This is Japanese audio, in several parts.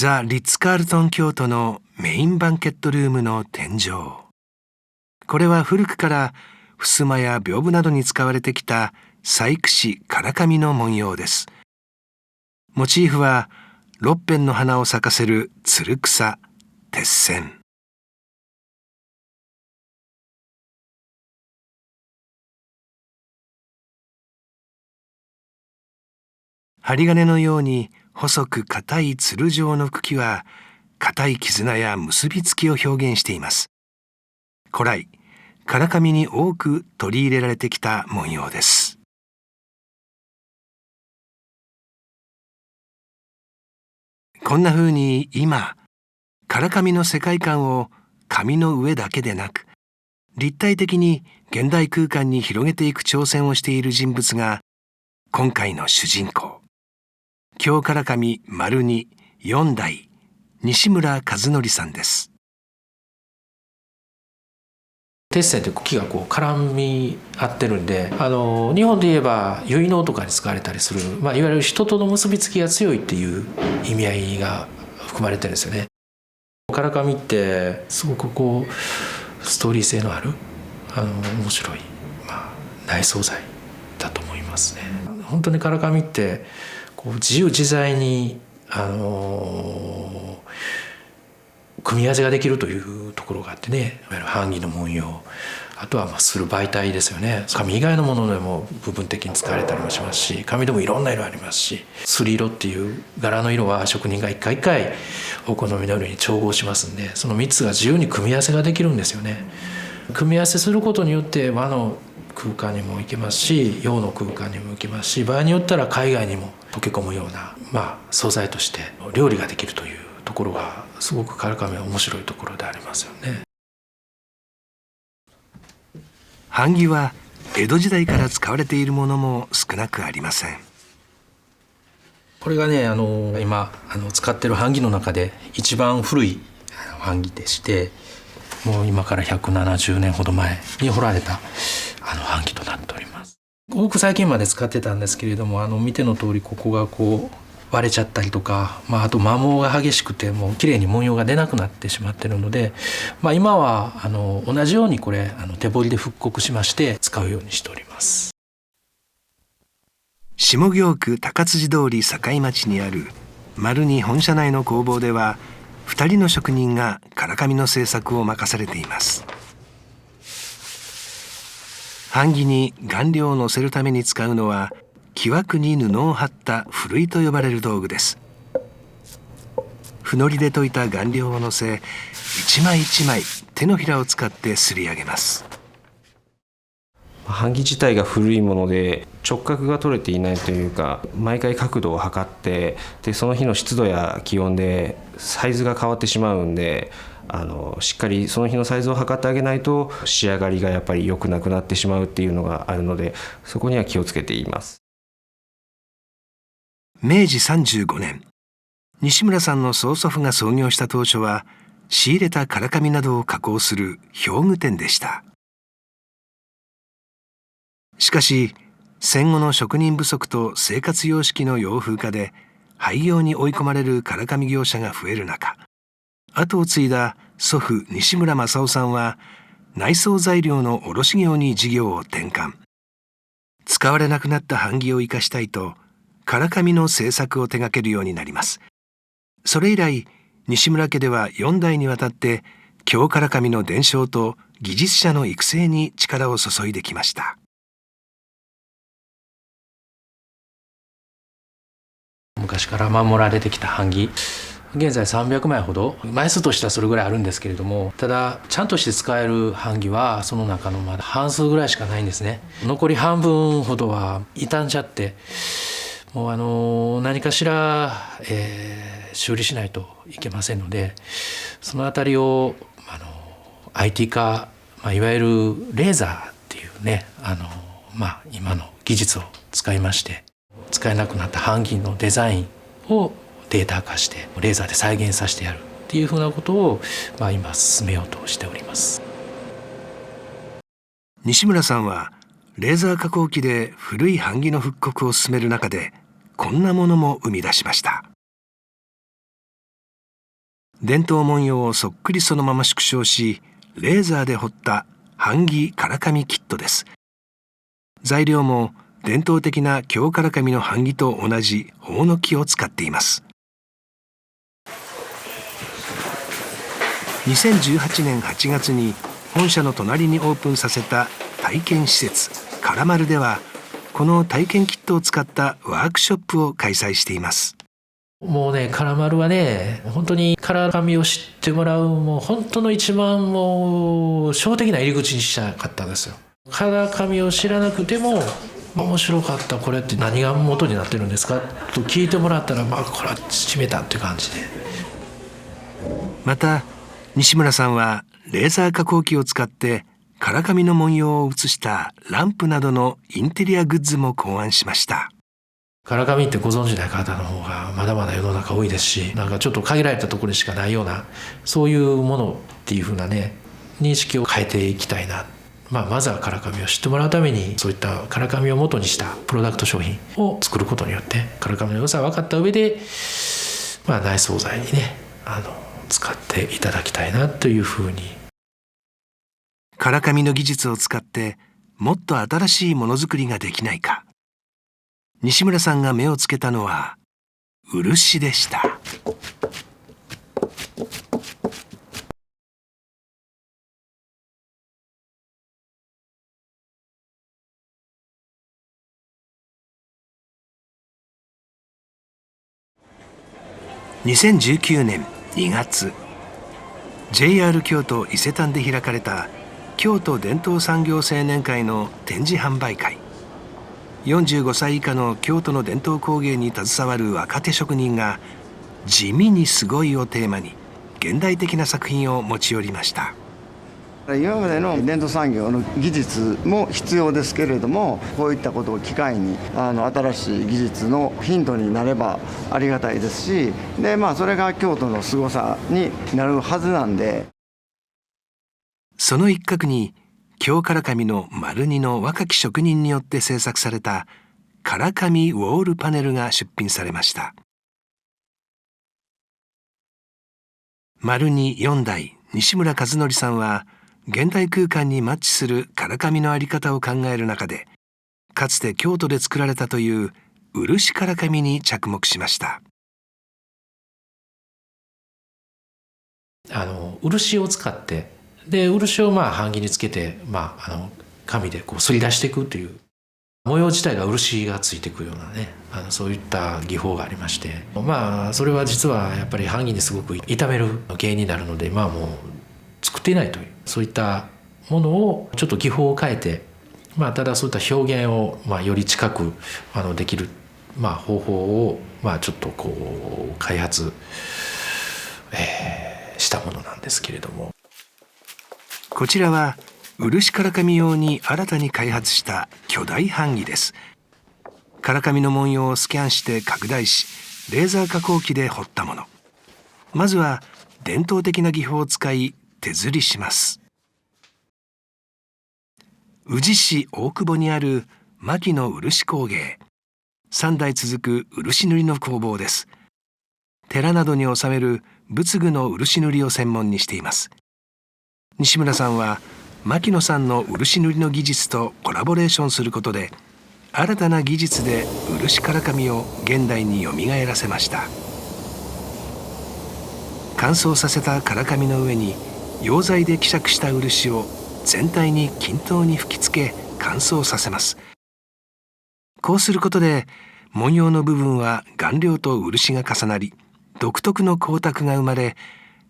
ザ・リッツ・カールトン京都のメインバンケットルームの天井。これは古くから襖や屏風などに使われてきた細工師唐紙の文様です。モチーフは6辺の花を咲かせるつる草、鉄線。針金のように細く硬いつる状の茎は固い絆や結びつきを表現しています。古来、唐紙に多く取り入れられてきた文様です。こんな風に今、唐紙の世界観を紙の上だけでなく、立体的に現代空間に広げていく挑戦をしている人物が、今回の主人公。京唐紙丸2、4代、西村和則さんです。鉄線って茎がこう絡み合ってるんで、日本で言えば結納とかに使われたりする、いわゆる人との結びつきが強いっていう意味合いが含まれてるんですよね。唐紙ってすごくこうストーリー性のある面白い、内装材だと思いますね。本当に唐紙ってこう自由自在に組み合わせができるというところがあってね、いわゆる版木の文様、あとはする媒体ですよね。紙以外のものでも部分的に使われたりもしますし、紙でもいろんな色ありますし、すり色っていう柄の色は職人が一回一回お好みの色に調合しますんで、その3つが自由に組み合わせができるんですよね。組み合わせすることによって和の空間にも行けますし、洋の空間にも行けますし、場合によったら海外にも溶け込むような、素材として料理ができるというところがすごく唐紙は面白いところでありますよね。版木は江戸時代から使われているものも少なくありません。これがね、今使ってる版木の中で一番古い版木でして、もう今から170年ほど前に彫られた版木となっております。ごく最近まで使ってたんですけれども、見ての通りここがこう割れちゃったりとか、あと摩耗が激しくてもう綺麗に文様が出なくなってしまってるので、今は同じようにこれ手彫りで復刻しまして使うようにしております。下京区高辻通り境町にある丸2本社内の工房では、2人の職人が唐紙の製作を任されています。版木に顔料を乗せるために使うのは、木枠に布を貼ったふるいと呼ばれる道具です。ふのりで溶いた顔料を乗せ、一枚一枚手のひらを使ってすり上げます。版木自体が古いもので直角が取れていないというか、毎回角度を測って、その日の湿度や気温でサイズが変わってしまうんで、しっかりその日のサイズを測ってあげないと仕上がりがやっぱり良くなくなってしまうっていうのがあるので、そこには気をつけています。明治35年、西村さんの曽祖父が創業した当初は、仕入れた唐紙などを加工する表具店でした。しかし、戦後の職人不足と生活様式の洋風化で廃業に追い込まれる唐紙業者が増える中、後を継いだ祖父西村正夫さんは内装材料の卸業に事業を転換。使われなくなった版木を生かしたいと唐紙の製作を手掛けるようになります。それ以来、西村家では4代にわたって京唐紙の伝承と技術者の育成に力を注いできました。昔から守られてきた版木、現在300枚ほど、枚数としてはそれぐらいあるんですけれども、ただちゃんとして使える版木はその中のまだ半数ぐらいしかないんですね。残り半分ほどは傷んじゃって、もう何かしら、修理しないといけませんので、そのあたりをIT 化、いわゆるレーザーっていうね、今の技術を使いまして、使えなくなった版木のデザインをデータ化してレーザーで再現させてやるっていうふうなことを、今進めようとしております。西村さんはレーザー加工機で古い版木の復刻を進める中で、こんなものも生み出しました。伝統文様をそっくりそのまま縮小し、レーザーで彫った版木唐紙キットです。材料も伝統的な京唐紙の版木と同じ朴の木を使っています。2018年8月に本社の隣にオープンさせた体験施設カラマルでは、この体験キットを使ったワークショップを開催しています。もうね、カラマルはね、本当に唐紙を知ってもらう、もう本当の一番もう初歩的な入り口にしたかったんですよ。唐紙を知らなくても、面白かった、これって何が元になってるんですかと聞いてもらったら、まあこれは決めたっていう感じで。また西村さんはレーザー加工機を使って唐紙の文様を写したランプなどのインテリアグッズも考案しました。唐紙ってご存じない方の方がまだまだ世の中多いですし、なんかちょっと限られたところにしかないような、そういうものっていう風なね、認識を変えていきたいな。まずは唐紙を知ってもらうために、そういった唐紙を元にしたプロダクト商品を作ることによって、唐紙の良さが分かった上で、内装材にね、使っていただきたいなというふうに。唐紙の技術を使ってもっと新しいものづくりができないか。西村さんが目をつけたのは漆でした。2019年2月、JR 京都伊勢丹で開かれた京都伝統産業青年会の展示販売会。45歳以下の京都の伝統工芸に携わる若手職人が地味にすごいをテーマに現代的な作品を持ち寄りました。今までの伝統産業の技術も必要ですけれども、こういったことを機会に新しい技術のヒントになればありがたいですし、でそれが京都のすごさになるはずなんで。その一角に京唐紙の丸二の若き職人によって制作された唐紙ウォールパネルが出品されました。丸二4代西村和則さんは現代空間にマッチする唐紙の在り方を考える中で、かつて京都で作られたという漆唐紙に着目しました。漆を使って、で漆を版木につけて、紙でこうすり出していくという模様自体が漆がついていくようなね、そういった技法がありまして、それは実はやっぱり版木にすごく傷める原因になるので、もう作っていないという、そういったものをちょっと技法を変えて、ただそういった表現をより近くできる、方法をちょっとこう開発、したものなんですけれども。こちらは漆唐紙用に新たに開発した巨大版木です。唐紙の文様をスキャンして拡大し、レーザー加工機で彫ったもの。まずは伝統的な技法を使い手刷りします。宇治市大久保にある牧野漆工芸。3代続く漆塗りの工房です。寺などに納める仏具の漆塗りを専門にしています。西村さんは牧野さんの漆塗りの技術とコラボレーションすることで、新たな技術で漆唐紙を現代によみがえらせました。乾燥させた唐紙の上に溶剤で希釈した漆を全体に均等に吹きつけ乾燥させます。こうすることで文様の部分は顔料と漆が重なり、独特の光沢が生まれ、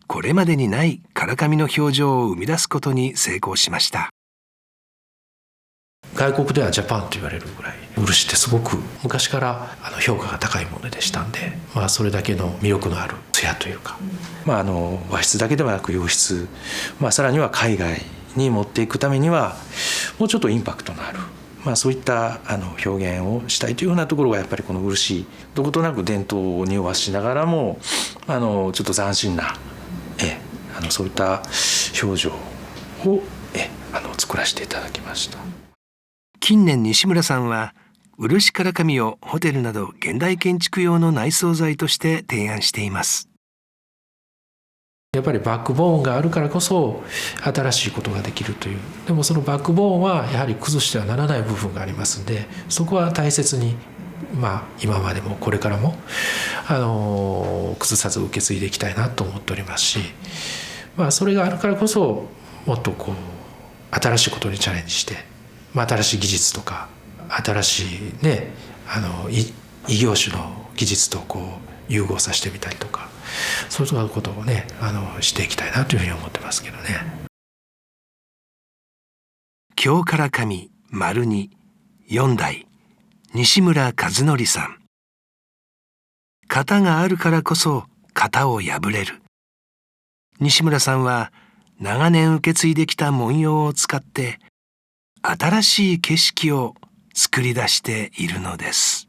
これまでにない唐紙の表情を生み出すことに成功しました。外国ではジャパンと言われるぐらい漆ってすごく昔から評価が高いものでしたんで、それだけの魅力のある艶というか、和室だけではなく洋室、さらには海外に持っていくためにはもうちょっとインパクトのある、そういった表現をしたいというようなところがやっぱりこの漆どことなく伝統を匂わしながらもちょっと斬新なそういった表情を作らせていただきました。近年西村さんは漆唐紙をホテルなど現代建築用の内装材として提案しています。やっぱりバックボーンがあるからこそ新しいことができるという。でもそのバックボーンはやはり崩してはならない部分がありますんで、そこは大切に今までもこれからも崩さず受け継いでいきたいなと思っておりますし、それがあるからこそもっと新しいことにチャレンジして、新しい技術とか新しいね異業種の技術と融合させてみたりとか、そういうことをねしていきたいなというふうに思ってますけどね。京唐紙丸2 4代西村和則さん。型があるからこそ型を破れる。西村さんは長年受け継いできた文様を使って新しい景色を作り出しているのです。